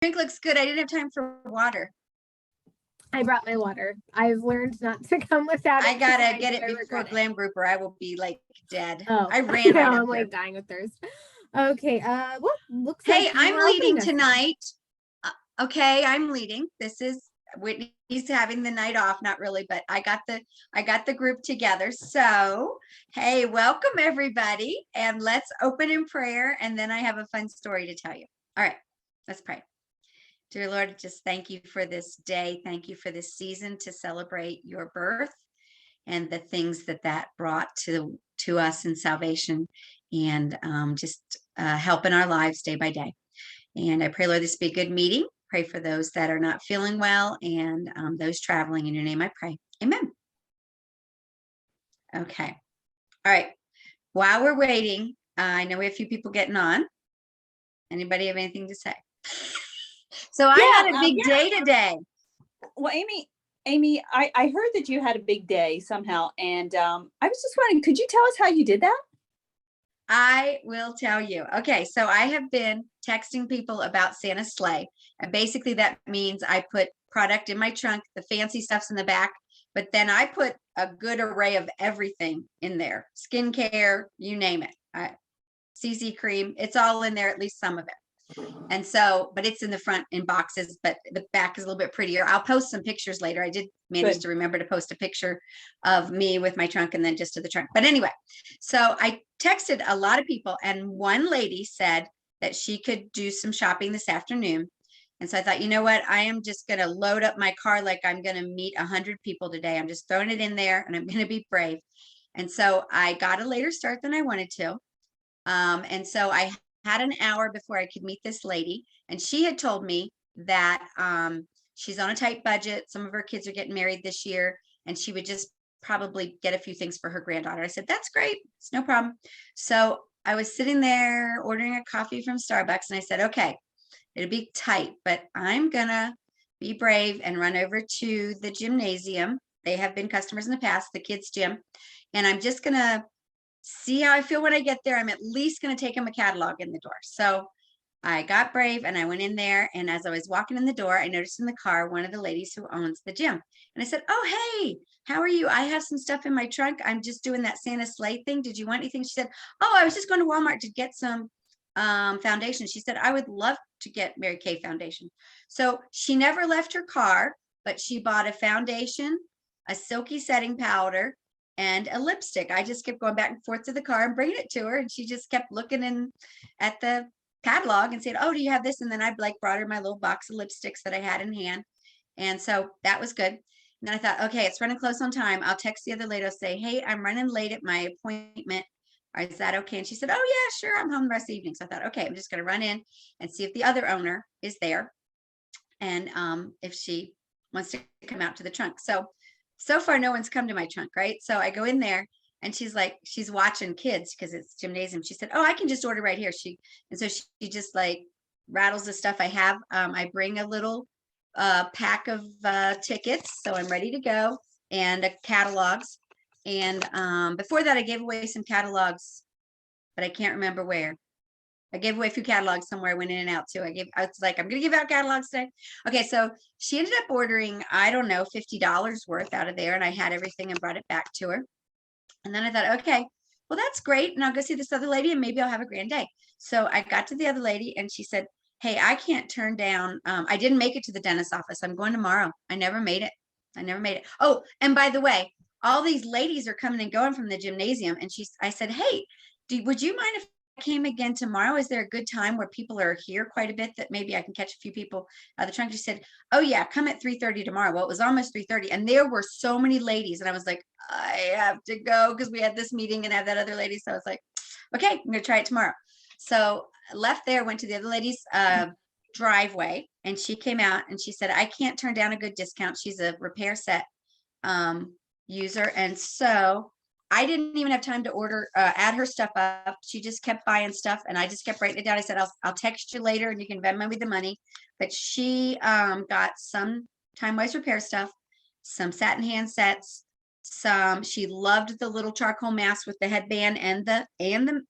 Drink looks good. I didn't have time for water. I brought my water. I've learned not to come without it. I gotta get it before Glam Group or I will be like dead. Oh, I ran right up I'm here. like dying of thirst. Okay, well, looks hey, like I'm leading tonight. Okay, I'm leading. This is Whitney's having the night off, not really, but I got the group together. So, hey, welcome everybody, and let's open in prayer, and then I have a fun story to tell you. All right, let's pray. Dear Lord, just thank you for this day. Thank you for this season to celebrate your birth and the things that brought to us in salvation, and just help in our lives day by day. And I pray, Lord, this be a good meeting. Pray for those that are not feeling well and those traveling. In your name I pray. Amen. Okay. All right. While we're waiting, I know we have a few people getting on. Anybody have anything to say? So I had a big day today. Well, Amy, I heard that you had a big day somehow. And I was just wondering, could you tell us how you did that? I will tell you. Okay, so I have been texting people about Santa's sleigh. And basically that means I put product in my trunk, the fancy stuff's in the back, but then I put a good array of everything in there. Skincare, you name it. CC cream, it's all in there, at least some of it. And so, but it's in the front in boxes, but the back is a little bit prettier. I'll post some pictures later. I did manage to remember to post a picture of me with my trunk and then just to the trunk. But anyway, so I texted a lot of people, and one lady said that she could do some shopping this afternoon. And so I thought, you know what? I am just going to load up my car like I'm going to meet 100 people today. I'm just throwing it in there and I'm going to be brave. And so I got a later start than I wanted to. And so I had an hour before I could meet this lady, and she had told me that she's on a tight budget. Some of her kids are getting married this year, and she would just probably get a few things for her granddaughter. I said, that's great. It's no problem. So I was sitting there ordering a coffee from Starbucks, and I said, okay, it'll be tight, but I'm gonna be brave and run over to the gymnasium. They have been customers in the past, the kids' gym, and I'm just gonna see how I feel when I get there. I'm at least going to take them a catalog in the door. So I got brave and I went in there. And as I was walking in the door, I noticed in the car one of the ladies who owns the gym. And I said, oh, hey, how are you? I have some stuff in my trunk. I'm just doing that Santa sleigh thing. Did you want anything? She said, oh, I was just going to Walmart to get some foundation. She said, I would love to get Mary Kay foundation. So she never left her car, but she bought a foundation, a silky setting powder, and a lipstick. I just kept going back and forth to the car and bringing it to her, and she just kept looking in at the catalog and said, oh, do you have this? And then I brought her my little box of lipsticks that I had in hand. And so that was good. And then I thought, okay, it's running close on time. I'll text the other lady. I'll say, hey, I'm running late at my appointment. Is that okay? And she said, oh yeah, sure. I'm home the rest of the evening. So I thought, okay, I'm just going to run in and see if the other owner is there. And if she wants to come out to the trunk. So far, no one's come to my trunk, right? So I go in there, and she's like, she's watching kids because it's gymnasium. She said, oh, I can just order right here. She just like rattles the stuff I have. I bring a little pack of tickets, so I'm ready to go, and catalogs. And before that, I gave away some catalogs, but I can't remember where. I gave away a few catalogs somewhere. I went in and out too. I was like, I'm going to give out catalogs today. Okay. So she ended up ordering, I don't know, $50 worth out of there. And I had everything and brought it back to her. And then I thought, okay, well, that's great. And I'll go see this other lady and maybe I'll have a grand day. So I got to the other lady and she said, hey, I can't turn down. I didn't make it to the dentist's office. I'm going tomorrow. I never made it. Oh, and by the way, all these ladies are coming and going from the gymnasium. And I said, hey, would you mind if I came again tomorrow? Is there a good time where people are here quite a bit that maybe I can catch a few people out of the trunk? She said, oh yeah, come at 3:30 tomorrow. Well, it was almost 3:30 and there were so many ladies. And I was like, I have to go because we had this meeting and I have that other lady. So I was like, okay, I'm going to try it tomorrow. So I left there, went to the other lady's driveway, and she came out and she said, I can't turn down a good discount. She's a repair set user. And so I didn't even have time to order, add her stuff up. She just kept buying stuff and I just kept writing it down. I said, I'll text you later and you can Venmo me the money. But she got some Time-Wise repair stuff, some satin hand sets, she loved the little charcoal mask with the headband and the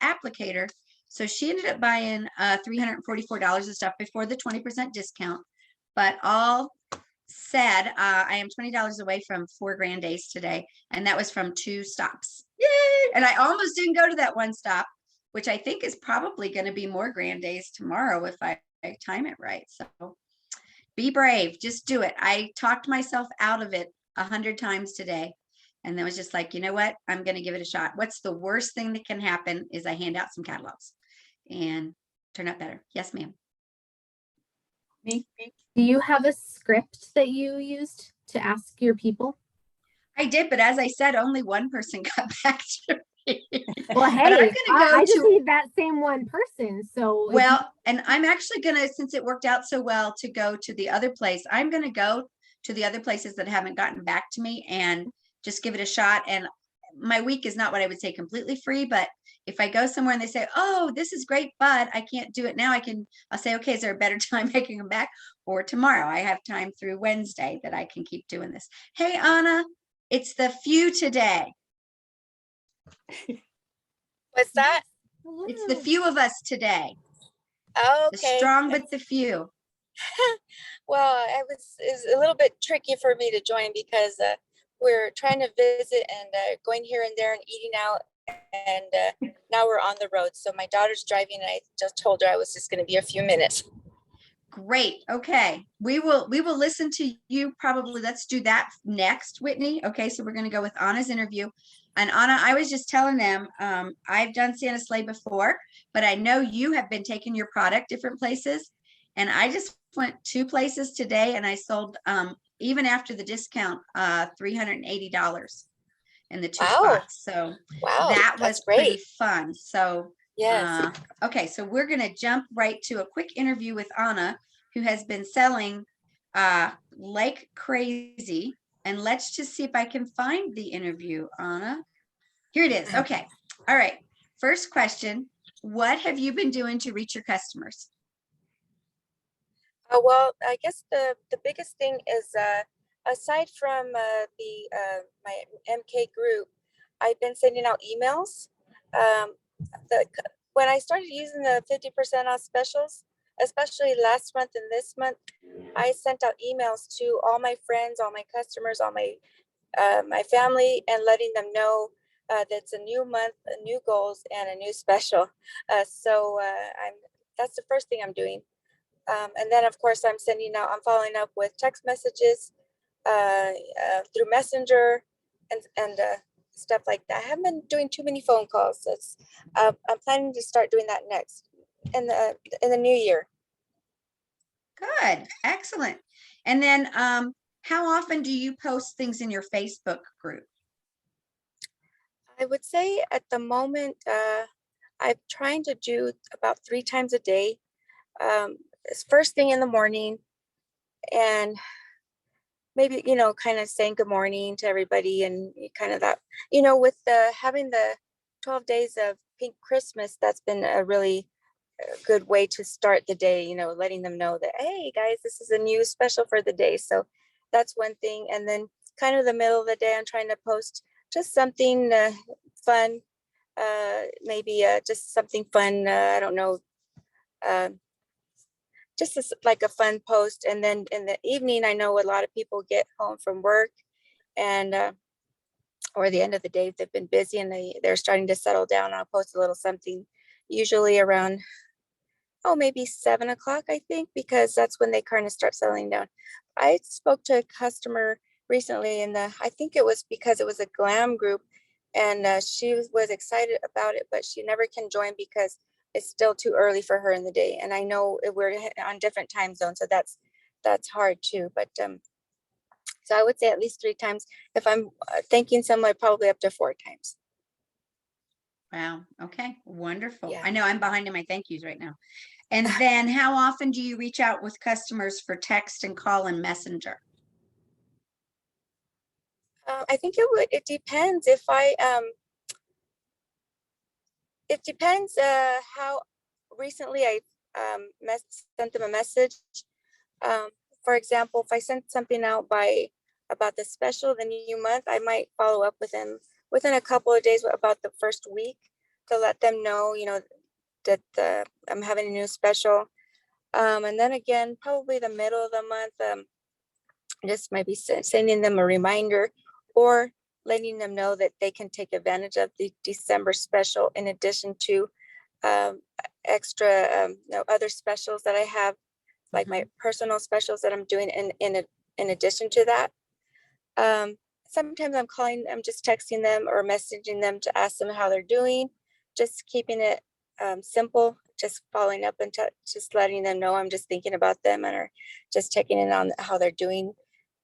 applicator. So she ended up buying $344 of stuff before the 20% discount. But all said, I am $20 away from 4 grand days today. And that was from 2 stops. Yay! And I almost didn't go to that one stop, which I think is probably going to be more grand days tomorrow if I time it right. So be brave, just do it. I talked myself out of it 100 times today. And then was just like, you know what? I'm going to give it a shot. What's the worst thing that can happen is I hand out some catalogs and turn out better. Yes, ma'am. Me? Do you have a script that you used to ask your people? I did, but as I said, only one person got back to me. Well, But I'm hey, gonna go I just to- need that same one person. So Well, and I'm actually gonna, since it worked out so well, to go to the other place. I'm gonna go to the other places that haven't gotten back to me and just give it a shot. And my week is not what I would say completely free, but if I go somewhere and they say, oh, this is great, but I can't do it now, I'll say, okay, is there a better time I can come back? Or tomorrow, I have time through Wednesday that I can keep doing this. Hey, Anna, it's the few today. What's that? It's the few of us today. Oh, The okay. strong but the few. Well, it's a little bit tricky for me to join because we're trying to visit and going here and there and eating out, and now we're on the road. So my daughter's driving, and I just told her I was just going to be a few minutes. Great. Okay. We will listen to you probably. Let's do that next, Whitney. Okay. So we're going to go with Anna's interview. And Anna, I was just telling them, I've done Santa Sleigh before, but I know you have been taking your product different places. And I just went 2 places today and I sold, even after the discount, $380 in the 2 Wow. spots. So Wow, that was that's pretty great. fun. So Yes. okay, so we're going to jump right to a quick interview with Anna, who has been selling like crazy. And let's just see if I can find the interview, Anna. Here it is. Okay. All right. First question. What have you been doing to reach your customers? Well, I guess the biggest thing is aside from my MK group, I've been sending out emails. Um, when I started using the 50% off specials, especially last month and this month, I sent out emails to all my friends, all my customers, all my family, and letting them know that it's a new month, new goals, and a new special. That's the first thing I'm doing. And then, of course, I'm following up with text messages through Messenger and stuff like that. I haven't been doing too many phone calls. I'm planning to start doing that next in the new year. Good. Excellent. And then how often do you post things in your Facebook group? I would say at the moment, I'm trying to do about 3 times a day. It's first thing in the morning, and maybe, kind of saying good morning to everybody, and kind of that, with having the 12 days of Pink Christmas, that's been a really good way to start the day, letting them know that, hey guys, this is a new special for the day. So that's one thing. And then kind of the middle of the day, I'm trying to post just something fun, maybe just something fun. I don't know. Like a fun post. And then in the evening, I know a lot of people get home from work and or the end of the day, they've been busy and they're starting to settle down. I'll post a little something, usually around maybe 7 o'clock, I think, because that's when they kind of start settling down. I spoke to a customer recently, and I think it was because it was a glam group, and she was excited about it, but she never can join because it's still too early for her in the day. And I know we're on different time zones, so that's hard too. But so I would say at least 3 times. If I'm thanking someone, probably up to 4 times. Wow. Okay. Wonderful. Yeah. I know I'm behind in my thank yous right now. And then how often do you reach out with customers for text and call and messenger? I think it depends it depends how recently I sent them a message. For example, if I sent something out about the special, the new month, I might follow up with them within a couple of days about the first week to let them know, I'm having a new special. And then again, probably the middle of the month, just maybe sending them a reminder or letting them know that they can take advantage of the December special in addition to extra other specials that I have, like my personal specials that I'm doing in addition to that. Sometimes I'm just texting them or messaging them to ask them how they're doing, just keeping it simple, just following up and just letting them know I'm just thinking about them and are just checking in on how they're doing.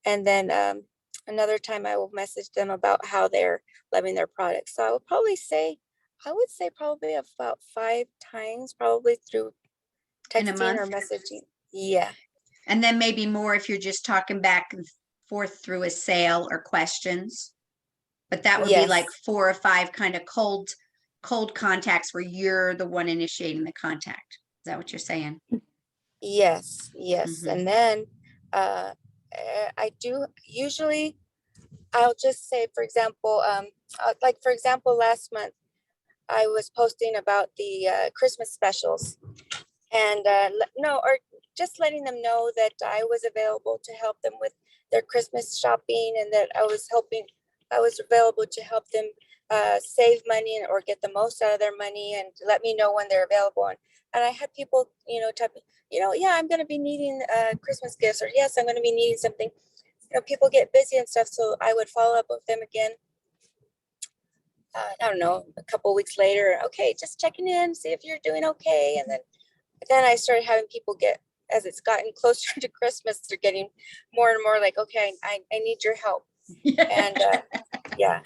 And then another time I will message them about how they're loving their products. So I would say probably about 5 times, probably through In a texting or month? messaging. Yeah. And then maybe more if you're just talking back and forth through a sale or questions. But that would be like Yes. 4 or 5 kind of cold contacts where you're the one initiating the contact. Is that what you're saying? Yes. Mhm. And then I do usually, I'll just say, for example, like for example, last month I was posting about the Christmas specials, and no, or just letting them know that I was available to help them with their Christmas shopping, and that I was available to help them save money or get the most out of their money, and let me know when they're available. And I had people, type, yeah, I'm going to be needing Christmas gifts, or yes, I'm going to be needing something. People get busy and stuff, so I would follow up with them again. I don't know, a couple of weeks later. Okay, just checking in, see if you're doing okay, and then I started having people as it's gotten closer to Christmas, they're getting more and more like, okay, I need your help. And yeah.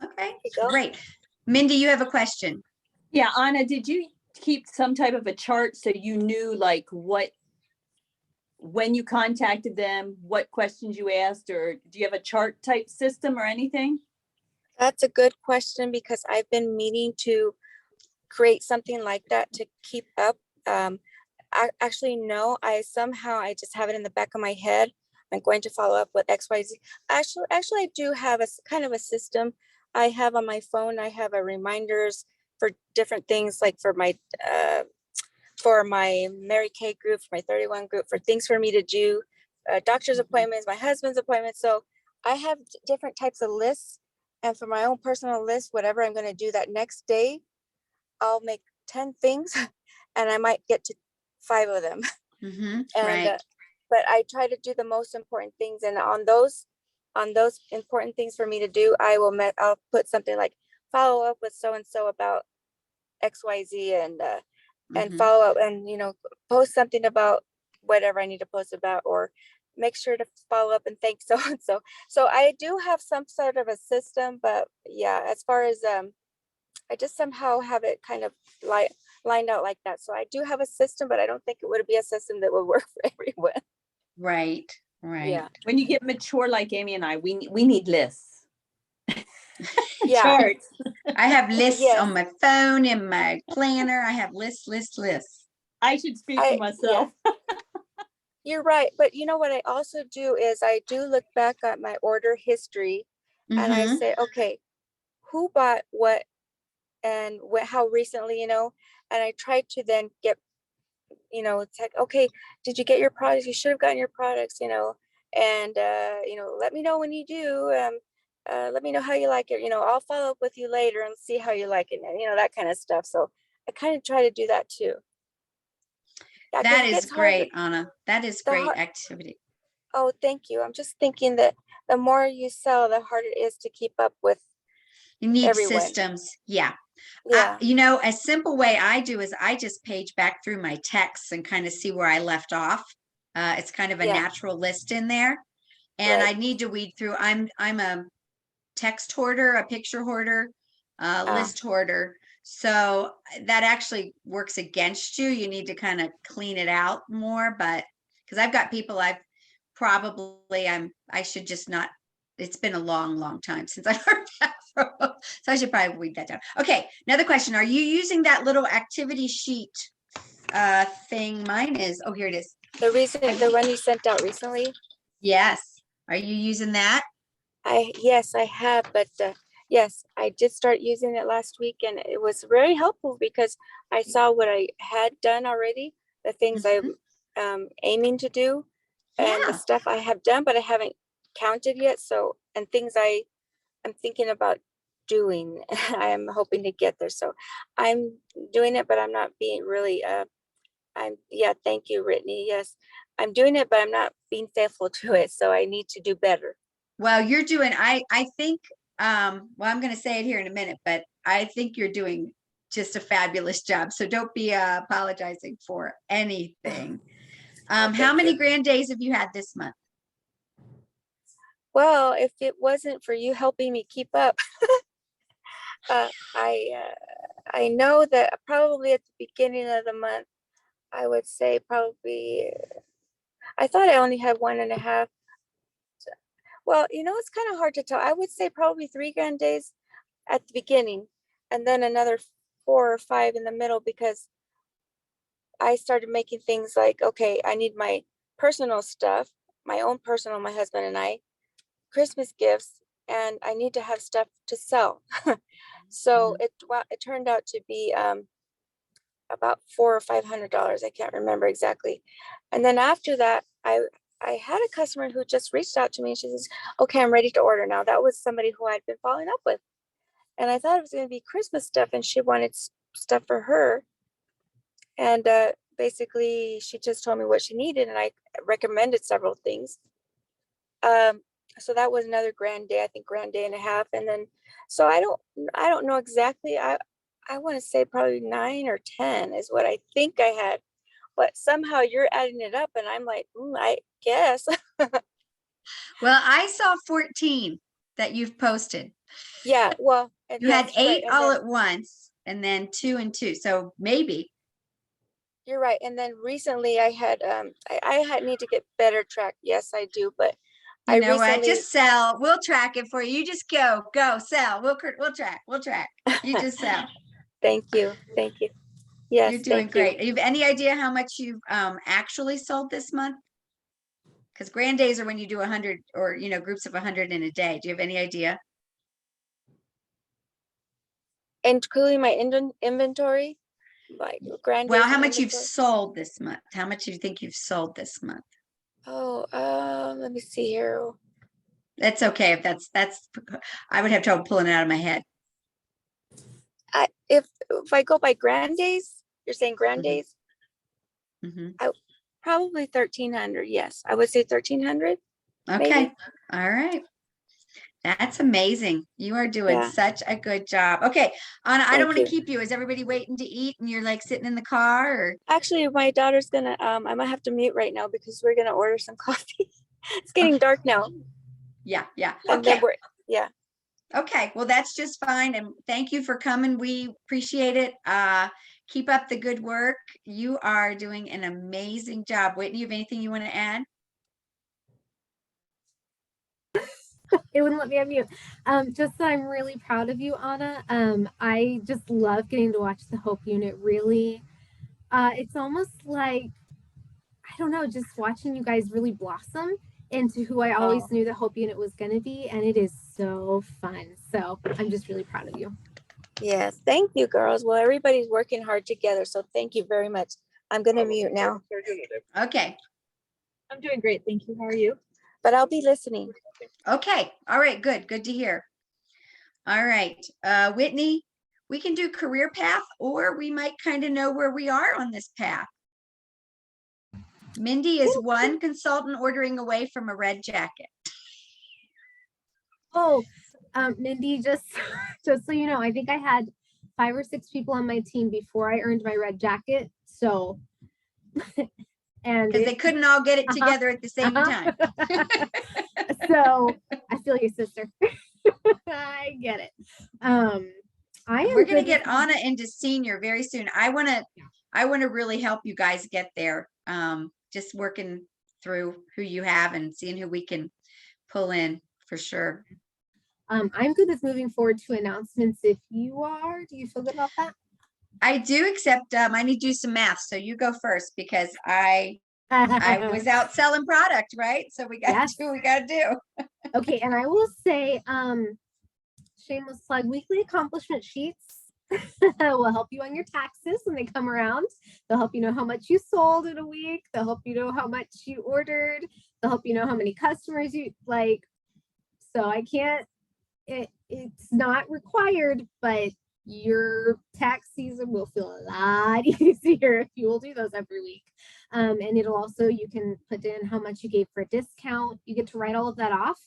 Okay, You go. great. Mindy, you have a question. Yeah, Anna, did you keep some type of a chart so you knew like when you contacted them, what questions you asked, or do you have a chart type system or anything? That's a good question, because I've been meaning to create something like that to keep up. Actually, no, I just have it in the back of my head. I'm going to follow up with XYZ. Actually, I do have a kind of a system I have on my phone. I have a reminders for different things, like for my Mary Kay group, for my 31 group, for things for me to do, doctor's appointments, my husband's appointments. So I have different types of lists. And for my own personal list, whatever I'm going to do that next day, I'll make 10 things and I might get to 5 of them. Mm-hmm, And right. but I try to do the most important things, and on those important things for me to do, I'll put something like follow up with so and so about XYZ, and Mhm. follow up, and post something about whatever I need to post about, or make sure to follow up and thank so and so. So I do have some sort of a system, but yeah, as far as I just somehow have it kind of lined out like that. So I do have a system, but I don't think it would be a system that would work for everyone. Right, right. Yeah. When you get mature like Amy and I, we need lists. Yeah. Charts. I have lists Yes. on my phone, in my planner. I have lists. I should speak for myself. Yeah. You're right. But you know what I also do is I do look back at my order history, and I Mm-hmm. say, okay, who bought what and how recently, and I try to then get, it's like, okay, did you get your products? You should have gotten your products, and let me know when you do. Let me know how you like it. I'll follow up with you later and see how you like it, and that kind of stuff. So I kind of try to do that too. Yeah, because That it is gets hard. great, Anna. That is The great hard. activity. Oh, thank you. I'm just thinking that the more you sell, the harder it is to keep up with You need everyone. systems. Yeah. Yeah. A simple way I do is I just page back through my texts and kind of see where I left off. It's kind of a Yeah. natural list in there. And Right. I need to weed through. I'm a text hoarder, a picture hoarder, list hoarder. So that actually works against you. You need to kind of clean it out more, but because I've got people I should just not, it's been a long time since I've heard that from them. So I should probably weed that down. Okay, another question. Are you using that little activity sheet thing? Mine is, oh, here it is. The one you sent out recently? Yes. Are you using that? Yes, I have, but Yes, I did start using it last week and it was very helpful because I saw what I had done already, the things Mhm. I'm aiming to do and the Yeah. stuff I have done, but I haven't counted yet. So, and things I'm thinking about doing, I am hoping to get there. So I'm doing it, but I'm not being really, yeah, thank you, Brittany. Yes, I'm doing it, but I'm not being faithful to it. So I need to do better. Well, you're doing, I think, well, I'm going to say it here in a minute, but I think you're doing just a fabulous job. So don't be apologizing for anything. How Thank many you. grand days have you had this month? Well, if it wasn't for you helping me keep up, uh, I I know that probably at the beginning of the month, I would say probably. I thought I only had 1.5. Well, it's kind of hard to tell. I would say probably 3 grand days at the beginning, and then another 4 or 5 in the middle because I started making things like, okay, I need my personal stuff, my own personal, my husband and I, Christmas gifts, and I need to have stuff to sell. So it turned out to be about $400 or $500. I can't remember exactly. And then after that, I had a customer who just reached out to me and she says, okay, I'm ready to order now. That was somebody who I'd been following up with. And I thought it was going to be Christmas stuff and she wanted stuff for her. And basically she just told me what she needed and I recommended several things. So that was another grand day, I think grand day and a half. And then, so I don't know exactly. I want to say probably 9 or 10 is what I think I had, but somehow you're adding it up and I'm like, I guess. Well, I saw 14 that you've posted. Yeah, well, and You had yes, you're right. 8 And all then at once and then 2 and 2. So maybe, you're right. And then recently I had, I had need to get better track. Yes, I do. But you I know what? recently, Just sell. We'll track it for you. You just go, sell. We'll track. You just sell. thank you. Thank you. You're Yes, doing thank you. great. You have any idea how much you've actually sold this month? Because grand days are when you do 100 or groups of 100 in a day. Do you have any idea? Including my inventory, like grand Well, days how in much you've inventory. sold this month? How much do you think you've sold this month? Oh, let me see here. That's okay if that's I would have trouble pulling it out of my head. If I go by grand days, you're saying grand Mhm. days, Mhm. probably 1,300. Yes, I would say 1,300. Okay. Maybe. All right. That's amazing. You are doing Yeah. such a good job. Okay, Anna, I don't Thank want to you. keep you. Is everybody waiting to eat and you're like sitting in the car or? Actually, my daughter's gonna. I might have to mute right now because we're gonna order some coffee. It's getting Okay. dark now, Yeah. and then Okay. yeah. Okay. Well, that's just fine. And thank you for coming. We appreciate it. Keep up the good work. You are doing an amazing job. Whitney, you have anything you want to add? It wouldn't let me unmute. Just that I'm really proud of you, Anna. I just love getting to watch the Hope Unit. Really, it's almost like, I don't know, just watching you guys really blossom into who I always Oh, knew the Hope Unit was going to be, and it is so fun. So I'm just really proud of you. yes. Thank you, girls. Well, everybody's working hard together, so thank you very much. I'm gonna mute now, Okay. I'm doing great. Thank you. How are you? but I'll be listening. Okay. All right. Good. Good to hear. All right. Whitney, we can do career path or we might kind of know where we are on this path. Mindy is one consultant ordering away from a red jacket. Oh, Mindy, just just so you know, I think I had 5 or 6 people on my team before I earned my red jacket. So, and Because they couldn't all get it together at the same time. So I feel you, sister. I get it. I am We're gonna good get with Anna into senior very soon. I wanna really help you guys get there. Just working through who you have and seeing who we can pull in for sure. I'm good with moving forward to announcements. If you are, do you feel good about that? I do, except I need to do some math. So you go first because I was out selling product, right? So we got to Yes. do what we gotta do. Okay, and I will say, shameless plug, weekly accomplishment sheets will help you on your taxes when they come around. They'll help you know how much you sold in a week. They'll help you know how much you ordered. They'll help you know how many customers you like. So I can't, it's not required, but your tax season will feel a lot easier if you will do those every week. And it'll also, you can put in how much you gave for a discount. You get to write all of that off,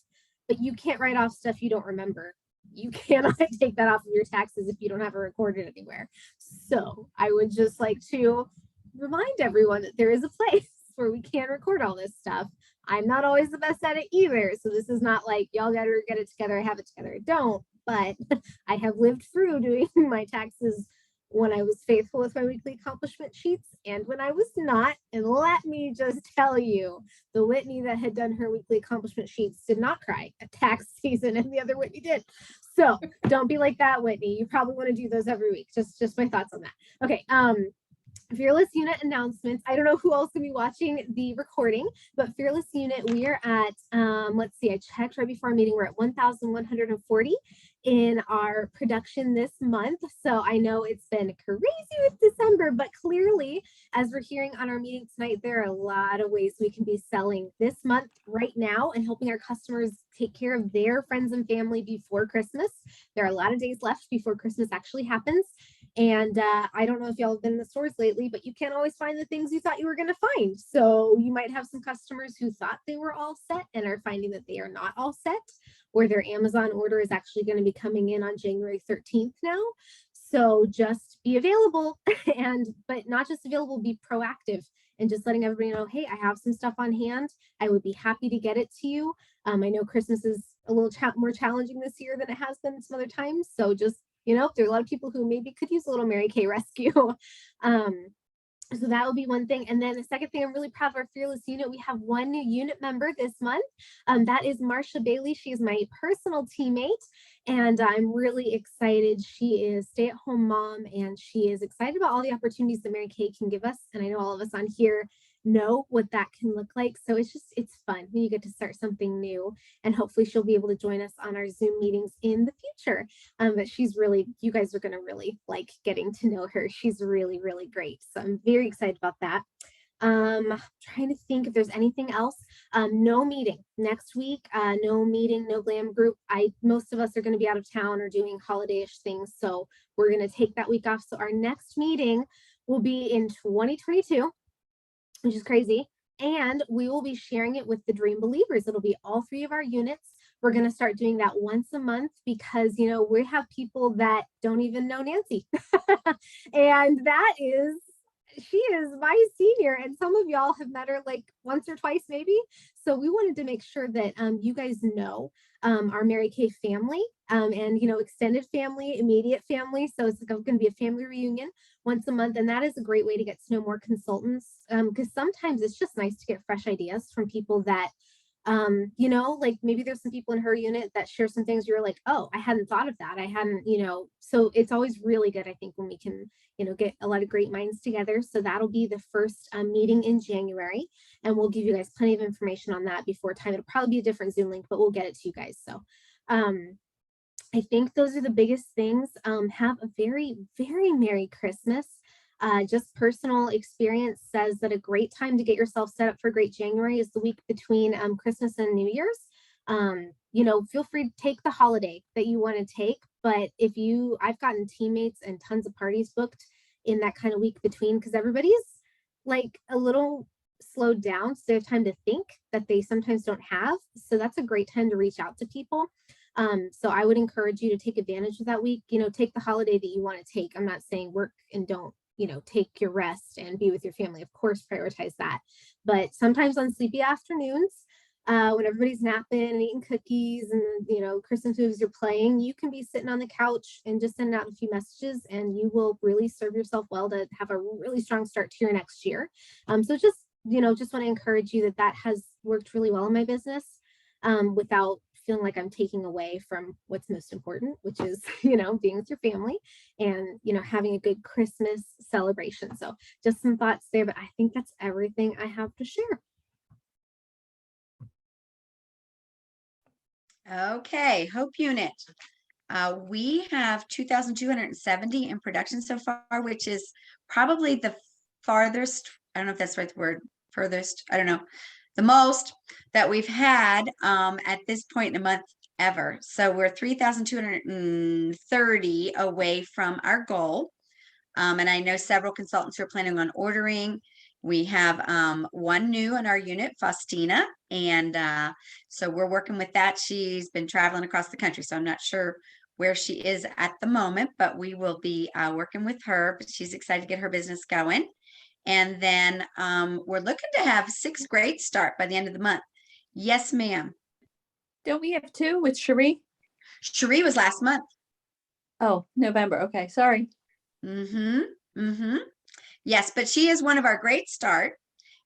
but you can't write off stuff you don't remember. You cannot take that off of your taxes if you don't have it recorded anywhere. So I would just like to remind everyone that there is a place where we can record all this stuff. I'm not always the best at it either. So this is not like y'all gotta get it together, I have it together. I don't, but I have lived through doing my taxes when I was faithful with my weekly accomplishment sheets and when I was not. And let me just tell you, the Whitney that had done her weekly accomplishment sheets did not cry at tax season, and the other Whitney did. So don't be like that, Whitney. You probably want to do those every week. Just my thoughts on that. Okay. Fearless Unit announcements. I don't know who else will be watching the recording, but Fearless Unit, we are at, let's see, I checked right before our meeting, we're at 1,140 in our production this month. So I know it's been crazy with December, but clearly, as we're hearing on our meeting tonight, there are a lot of ways we can be selling this month right now and helping our customers take care of their friends and family before Christmas. There are a lot of days left before Christmas actually happens. And I don't know if y'all have been in the stores lately, but you can't always find the things you thought you were going to find. So you might have some customers who thought they were all set and are finding that they are not all set, or their Amazon order is actually going to be coming in on January 13th now. So just be available but not just available, be proactive and just letting everybody know, hey, I have some stuff on hand. I would be happy to get it to you. I know Christmas is a little more challenging this year than it has been some other times. So just, you know, there are a lot of people who maybe could use a little Mary Kay rescue. So that will be one thing. And then the second thing, I'm really proud of our Fearless Unit. We have one new unit member this month. That is Marsha Bailey. She is my personal teammate, and I'm really excited. She is a stay-at-home mom, and she is excited about all the opportunities that Mary Kay can give us. And I know all of us on here know what that can look like. So it's fun when you get to start something new, and hopefully she'll be able to join us on our Zoom meetings in the future. But she's really, you guys are going to really like getting to know her. She's really, really great. So I'm very excited about that. Trying to think if there's anything else. No meeting next week, no meeting, no glam group. Most of us are going to be out of town or doing holiday-ish things. So we're going to take that week off. So our next meeting will be in 2022. Which is crazy. And we will be sharing it with the Dream Believers. It'll be all 3 of our units. We're going to start doing that once a month because, you know, we have people that don't even know Nancy. And she is my senior, and some of y'all have met her like once or twice maybe. So we wanted to make sure that you guys know our Mary Kay family and, you know, extended family, immediate family. So it's going to be a family reunion once a month. And that is a great way to get to know more consultants, because sometimes it's just nice to get fresh ideas from people that, you know, like maybe there's some people in her unit that share some things you're like, oh, I hadn't thought of that. I hadn't, you know, so it's always really good, I think, when we can, you know, get a lot of great minds together. So that'll be the first meeting in January, and we'll give you guys plenty of information on that before time. It'll probably be a different Zoom link, but we'll get it to you guys. So I think those are the biggest things. Have a very, very Merry Christmas. Just personal experience says that a great time to get yourself set up for a great January is the week between Christmas and New Year's. You know, feel free to take the holiday that you want to take, but I've gotten teammates and tons of parties booked in that kind of week between, because everybody's like a little slowed down, so they have time to think that they sometimes don't have. So that's a great time to reach out to people. So I would encourage you to take advantage of that week, you know, take the holiday that you want to take. I'm not saying work and don't, you know, take your rest and be with your family. Of course, prioritize that. But sometimes on sleepy afternoons, when everybody's napping and eating cookies and, you know, Christmas movies you're playing, you can be sitting on the couch and just sending out a few messages, and you will really serve yourself well to have a really strong start to your next year. So just, you know, just want to encourage you that has worked really well in my business, without feeling like I'm taking away from what's most important, which is, you know, being with your family and, you know, having a good Christmas celebration. So just some thoughts there, but I think that's everything I have to share. Okay, Hope Unit. We have 2,270 in production so far, which is probably the farthest, I don't know if that's the right word, furthest, I don't know, the most that we've had at this point in a month ever. So we're 3,230 away from our goal. And I know several consultants who are planning on ordering. We have one new in our unit, Faustina, and so we're working with that. She's been traveling across the country, so I'm not sure where she is at the moment, but we will be working with her. But she's excited to get her business going. And then we're looking to have 6 grades start by the end of the month. Yes, ma'am. Don't we have 2 with Cherie? Cherie was last month. Oh, November. Okay, sorry. Yes, but she is one of our great start,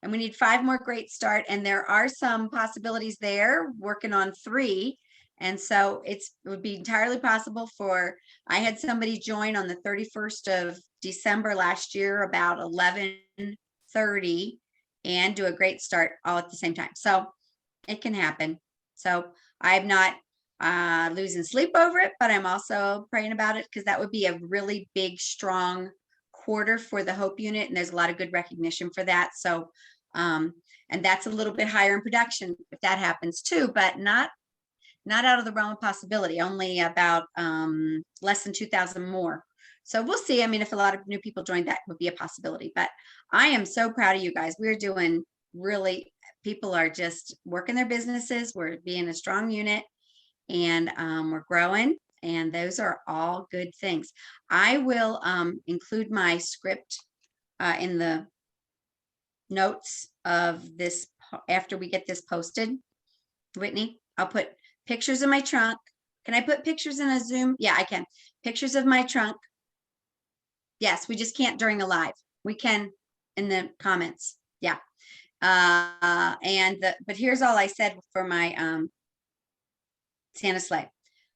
and we need 5 more great start, and there are some possibilities there, working on 3. And so it would be entirely possible for, I had somebody join on the 31st of December last year about 11:30 and do a great start all at the same time. So it can happen. So I'm not losing sleep over it, but I'm also praying about it because that would be a really big, strong quarter for the Hope unit. And there's a lot of good recognition for that. So, and that's a little bit higher in production if that happens too, but not out of the realm of possibility, only about less than 2,000 more. So we'll see. I mean, if a lot of new people join, that would be a possibility, but I am so proud of you guys. We're doing really, people are just working their businesses. We're being a strong unit, and we're growing, and those are all good things. I will include my script in the notes of this after we get this posted. Whitney, I'll put pictures of my trunk. Can I put pictures in a Zoom? Yeah, I can. Pictures of my trunk. Yes, we just can't during a live. We can in the comments. Yeah. But here's all I said for my Santa sleigh.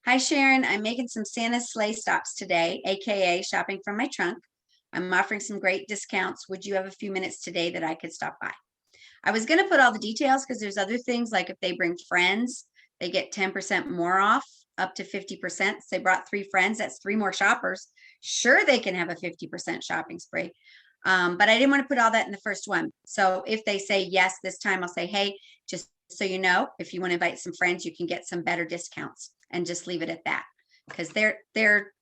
Hi, Sharon. I'm making some Santa sleigh stops today, AKA shopping from my trunk. I'm offering some great discounts. Would you have a few minutes today that I could stop by? I was going to put all the details because there's other things like if they bring friends, they get 10% more off, up to 50%. So they brought 3 friends, that's 3 more shoppers. Sure, they can have a 50% shopping spree. But I didn't want to put all that in the first one. So if they say yes this time, I'll say, hey, just so you know, if you want to invite some friends, you can get some better discounts, and just leave it at that, because they're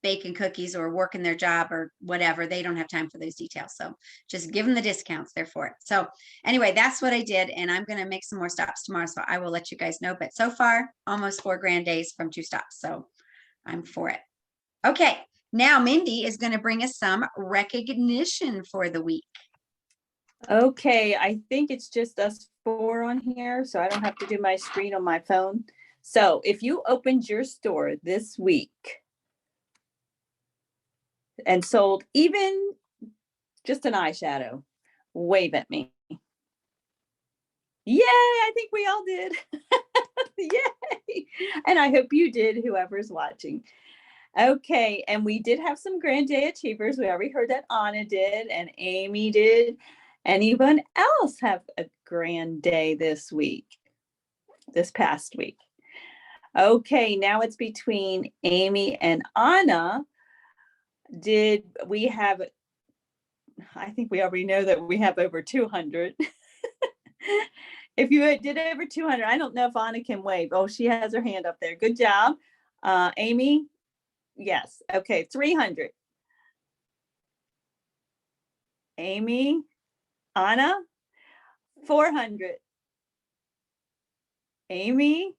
baking cookies or working their job or whatever. They don't have time for those details. So just give them the discounts. They're for it. So anyway, that's what I did. And I'm going to make some more stops tomorrow. So I will let you guys know. But so far, almost 4 grand days from 2 stops. So I'm for it. Okay. Now Mindy is going to bring us some recognition for the week. Okay, I think it's just us 4 on here, so I don't have to do my screen on my phone. So if you opened your store this week and sold even just an eyeshadow, wave at me. Yay, I think we all did. Yay. And I hope you did, whoever's watching. Okay, and we did have some Grand Day Achievers. We already heard that Anna did and Amy did. Anyone else have a grand day this past week? Okay, now it's between Amy and Anna. Did we have, I think we already know that we have over 200. If you did over 200, I don't know if Anna can wave. Oh, she has her hand up there. Good job. Amy, yes. Okay, 300. Amy, Anna, 400. Amy,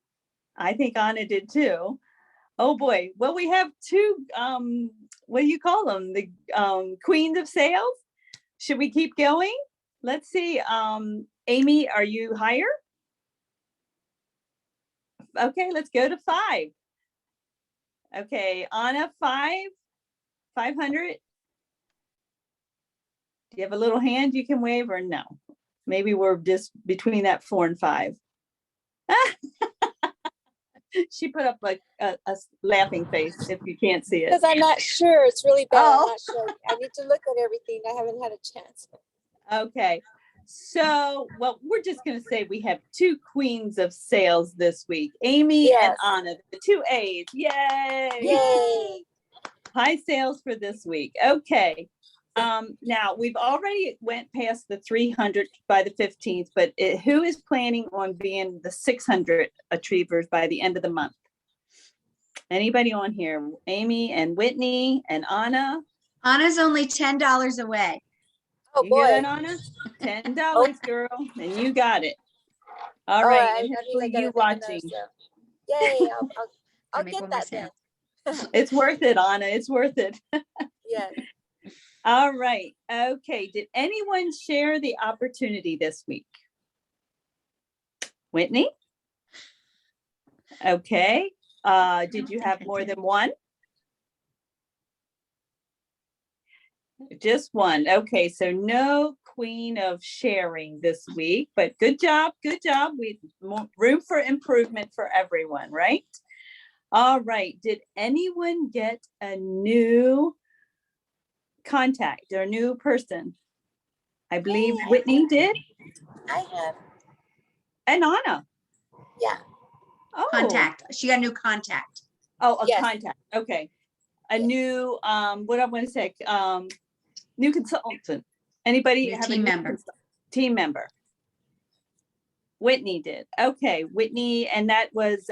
I think Anna did too. Oh boy. Well, we have 2, what do you call them? The queens of sales. Should we keep going? Let's see. Amy, are you higher? Okay, let's go to 5. Okay, Anna, 500. Do you have a little hand you can wave or no? Maybe we're just between that 4 and 5. She put up like a laughing face if you can't see it. Because I'm not sure. It's really bad. Oh. I'm not sure. I need to look at everything. I haven't had a chance. Okay. So, well, we're just going to say we have two queens of sales this week, Amy Yes. and Anna, the two A's. Yay! Yay! High sales for this week. Okay. Now we've already went past the 300 by the 15th, but who is planning on being the 600 achievers by the end of the month? Anybody on here? Amy and Whitney and Anna? Anna's only $10 away. Oh You hear that, boy. Anna? $10, girl, and you got it. All All right, right, and that means I hopefully gotta you make another watching. sale. Yay! I'll make get one more that then. sale. It's worth it, Anna. It's worth it. Yes. All right. Okay. Did anyone share the opportunity this week? Whitney? Okay. Did you have more than one? Just one. Okay. So no queen of sharing this week, but good job. Good job. We room for improvement for everyone, right? All right. Did anyone get a new contact or new person? I believe Hey, Whitney did. I have. And Anna. Yeah. Oh. Contact. She got a new contact. Oh, a Yes. contact. Okay. A new, what I want to say, new consultant. Anybody New have team a new member. team member? Whitney did. Okay, Whitney, and that was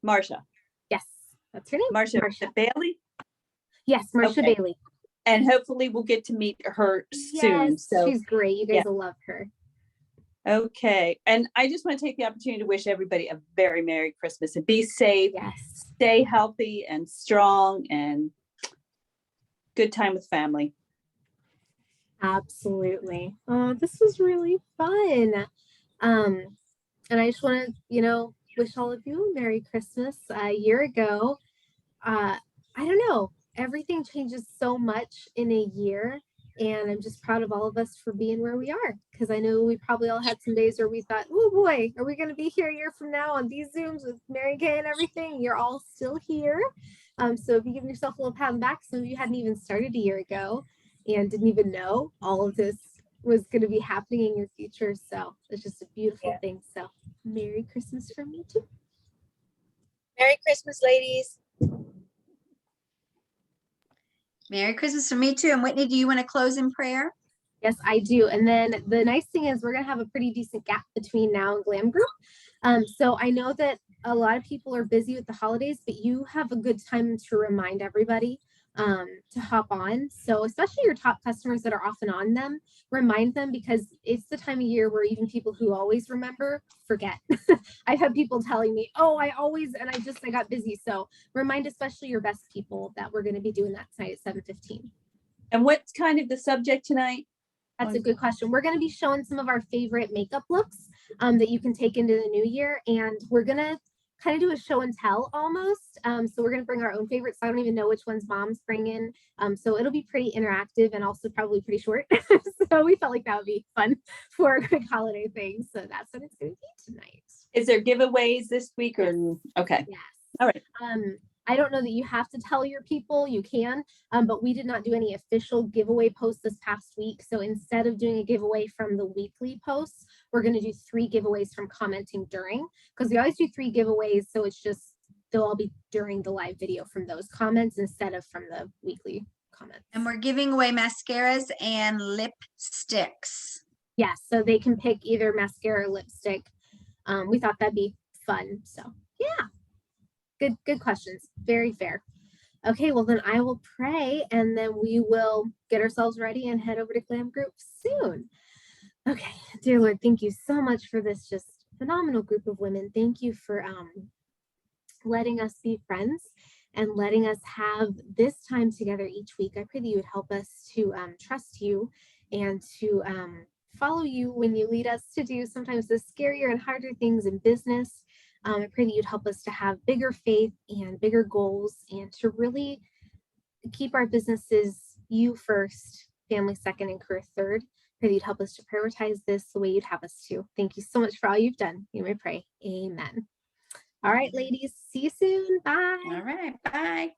Marsha. Yes, that's her name. Marsha Marsha. Bailey. Yes, Marsha Okay. Bailey. And hopefully we'll get to meet her soon. Yes, So she's great. You guys yeah. will love her. Okay. And I just want to take the opportunity to wish everybody a very Merry Christmas and be safe. Yes. Stay healthy and strong and good time with family. Absolutely. Oh, this was really fun. And I just want to, wish all of you a Merry Christmas. A year ago, I don't know, everything changes so much in a year. And I'm just proud of all of us for being where we are, because I know we probably all had some days where we thought, oh boy, are we going to be here a year from now on these Zooms with Mary Kay and everything? You're all still here. So if you give yourself a little pat on the back, some of you hadn't even started a year ago and didn't even know all of this was going to be happening in your future. So it's just a beautiful thing. So Merry Christmas from me too. Merry Christmas, ladies. Merry Christmas from me too. And Whitney, do you want to close in prayer? Yes, I do. And then the nice thing is we're going to have a pretty decent gap between now and Glam Group. So I know that a lot of people are busy with the holidays, but you have a good time to remind everybody to hop on. So especially your top customers that are often on them, remind them, because it's the time of year where even people who always remember forget. I've had people telling me, oh, I got busy. So remind especially your best people that we're going to be doing that tonight at 7:15. And what's kind of the subject tonight? That's a good question. We're going to be showing some of our favorite makeup looks that you can take into the new year. And we're going to kind of do a show and tell almost. So we're going to bring our own favorites. I don't even know which ones mom's bringing. So it'll be pretty interactive and also probably pretty short. So we felt like that would be fun for a quick holiday thing. So that's what it's going to be tonight. Is there giveaways this week or? Okay. Yes. All right. I don't know that you have to tell your people, you can, but we did not do any official giveaway posts this past week. So instead of doing a giveaway from the weekly posts, we're going to do 3 giveaways from commenting during, because we always do 3 giveaways. So it's just, they'll all be during the live video from those comments instead of from the weekly comments. And we're giving away mascaras and lipsticks. Yes, so they can pick either mascara or lipstick. We thought that'd be fun. So yeah. Good questions. Very fair. Okay, well then I will pray and then we will get ourselves ready and head over to Glam Group soon. Okay, dear Lord, thank you so much for this just phenomenal group of women. Thank you for letting us be friends and letting us have this time together each week. I pray that you would help us to trust you and to follow you when you lead us to do sometimes the scarier and harder things in business. I pray that you'd help us to have bigger faith and bigger goals and to really keep our businesses you first, family second, and career third. Pray that you'd help us to prioritize this the way you'd have us to. Thank you so much for all you've done. You may pray. Amen. All right, ladies. See you soon. Bye. All right. Bye.